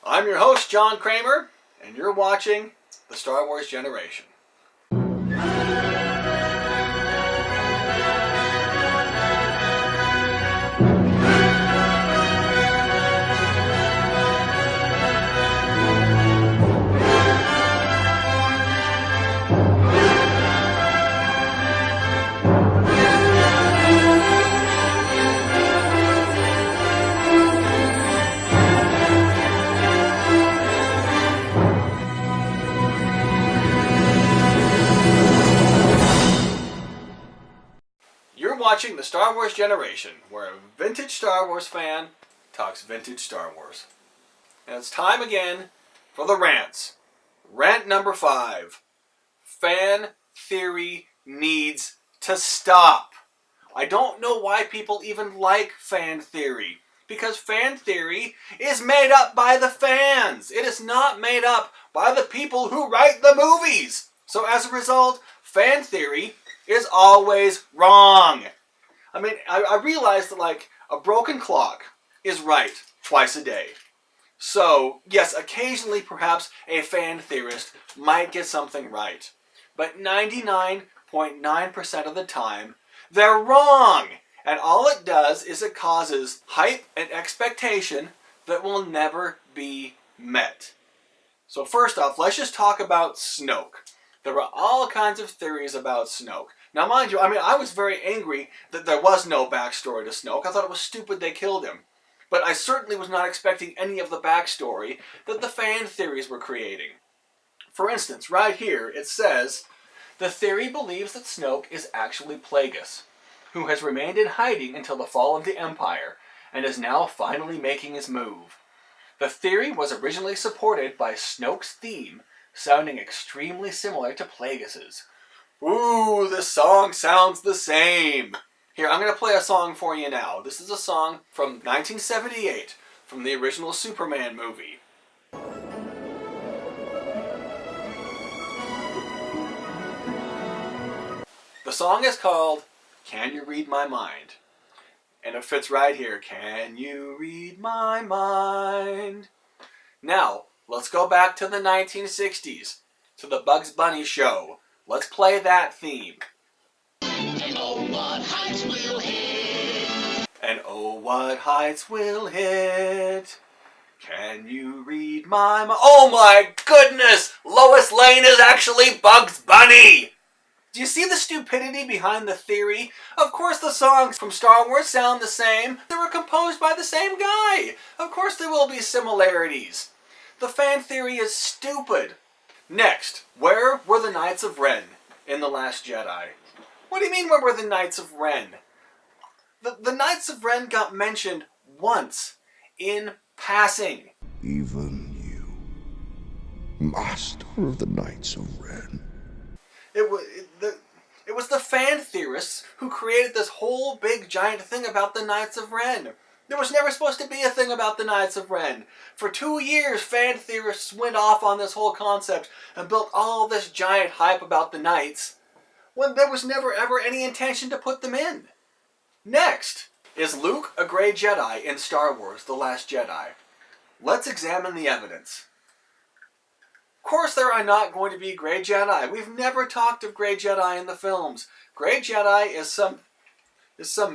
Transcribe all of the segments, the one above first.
I'm your host, John Kramer, and you're watching The Star Wars Generation. You're watching The Star Wars Generation, where a vintage Star Wars fan talks vintage Star Wars. And it's time again for the rants. Rant number 5. Fan theory needs to stop. I don't know why people even like fan theory. Because fan theory is made up by the fans. It is not made up by the people who write the movies. So as a result, fan theory is always wrong. I mean, I realize that, like, a broken clock is right twice a day. So, yes, occasionally perhaps a fan theorist might get something right. But 99.9% of the time, they're wrong. And all it does is it causes hype and expectation that will never be met. So first off, let's just talk about Snoke. There were all kinds of theories about Snoke. Now mind you, I was very angry that there was no backstory to Snoke. I thought it was stupid they killed him. But I certainly was not expecting any of the backstory that the fan theories were creating. For instance, right here it says, the theory believes that Snoke is actually Plagueis, who has remained in hiding until the fall of the Empire, and is now finally making his move. The theory was originally supported by Snoke's theme, sounding extremely similar to Plagueis's. Ooh, this song sounds the same. Here, I'm going to play a song for you now. This is a song from 1978, from the original Superman movie. The song is called Can You Read My Mind? And it fits right here. Can you read my mind? Now, let's go back to the 1960s, to the Bugs Bunny show. Let's play that theme. And oh, what heights we'll hit. And oh, what heights we'll hit. Can you read my mind? Oh my goodness! Lois Lane is actually Bugs Bunny! Do you see the stupidity behind the theory? Of course the songs from Star Wars sound the same. They were composed by the same guy. Of course there will be similarities. The fan theory is stupid. Next, where were the Knights of Ren in The Last Jedi? What do you mean, where were the Knights of Ren? The Knights of Ren got mentioned once, in passing. Even you, master of the Knights of Ren. It was the fan theorists who created this whole big giant thing about the Knights of Ren. There was never supposed to be a thing about the Knights of Ren. For 2 years, fan theorists went off on this whole concept and built all this giant hype about the Knights, when there was never ever any intention to put them in. Next, is Luke a Grey Jedi in Star Wars: The Last Jedi? Let's examine the evidence. Of course there are not going to be Grey Jedi. We've never talked of Grey Jedi in the films. Grey Jedi is some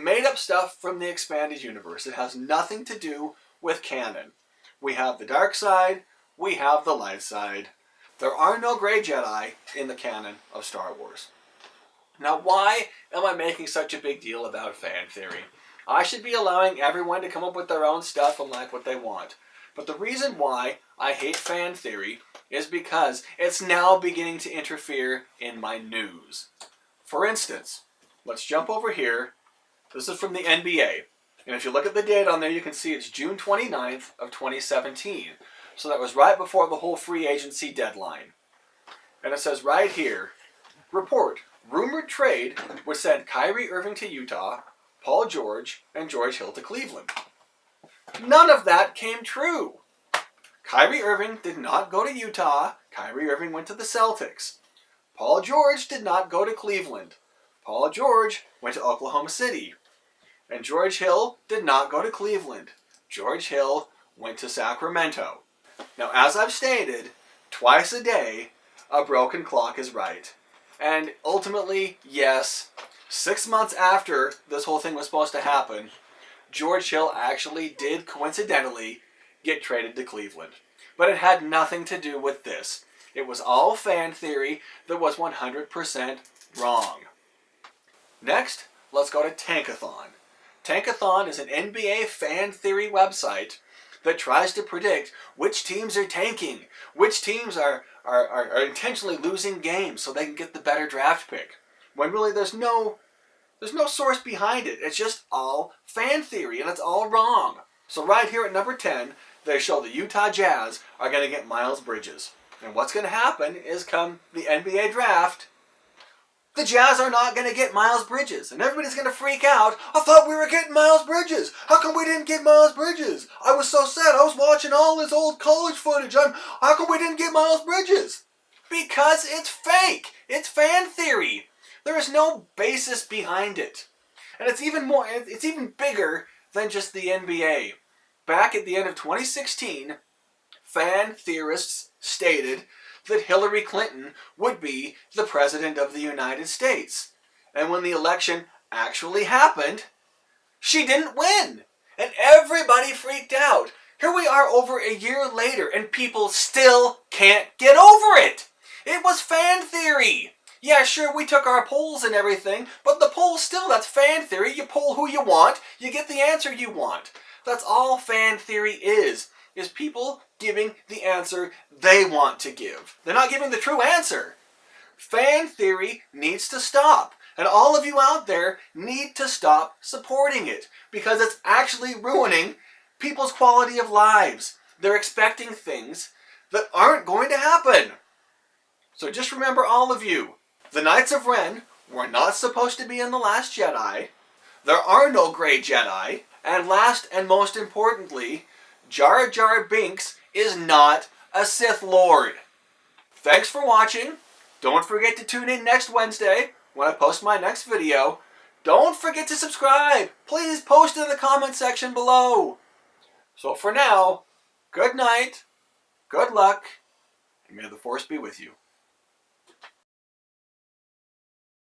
made-up stuff from the expanded universe. It has nothing to do with canon. We have the dark side, we have the light side. There are no Grey Jedi in the canon of Star Wars. Now, why am I making such a big deal about fan theory? I should be allowing everyone to come up with their own stuff and like what they want. But the reason why I hate fan theory is because it's now beginning to interfere in my news. For instance, let's jump over here. This is from the NBA. And if you look at the date on there, you can see it's June 29th of 2017. So that was right before the whole free agency deadline. And it says right here, report, rumored trade would send Kyrie Irving to Utah, Paul George, and George Hill to Cleveland. None of that came true. Kyrie Irving did not go to Utah. Kyrie Irving went to the Celtics. Paul George did not go to Cleveland. Paul George went to Oklahoma City. And George Hill did not go to Cleveland. George Hill went to Sacramento. Now, as I've stated, twice a day, a broken clock is right. And ultimately, yes, 6 months after this whole thing was supposed to happen, George Hill actually did coincidentally get traded to Cleveland. But it had nothing to do with this. It was all fan theory that was 100% wrong. Next, let's go to Tankathon. Tankathon is an NBA fan theory website that tries to predict which teams are tanking, which teams are intentionally losing games so they can get the better draft pick. When really there's no source behind it. It's just all fan theory, and it's all wrong. So right here at number 10, they show the Utah Jazz are going to get Miles Bridges. And what's going to happen is come the NBA draft, the Jazz are not going to get Miles Bridges. And everybody's going to freak out. I thought we were getting Miles Bridges. How come we didn't get Miles Bridges? I was so sad. I was watching all his old college footage. How come we didn't get Miles Bridges? Because it's fake. It's fan theory. There is no basis behind it. And it's even bigger than just the NBA. Back at the end of 2016, fan theorists stated that Hillary Clinton would be the president of the United States. And when the election actually happened, she didn't win. And everybody freaked out. Here we are over a year later, and people still can't get over it. It was fan theory. Yeah, sure, we took our polls and everything, but the polls still, that's fan theory. You poll who you want, you get the answer you want. That's all fan theory is people giving the answer they want to give. They're not giving the true answer. Fan theory needs to stop. And all of you out there need to stop supporting it, because it's actually ruining people's quality of lives. They're expecting things that aren't going to happen. So just remember, all of you, the Knights of Ren were not supposed to be in The Last Jedi. There are no Grey Jedi. And last and most importantly, Jar Jar Binks is not a Sith Lord. Thanks for watching. Don't forget to tune in next Wednesday when I post my next video. Don't forget to subscribe. Please post in the comment section below. So for now, good night, good luck, and may the Force be with you.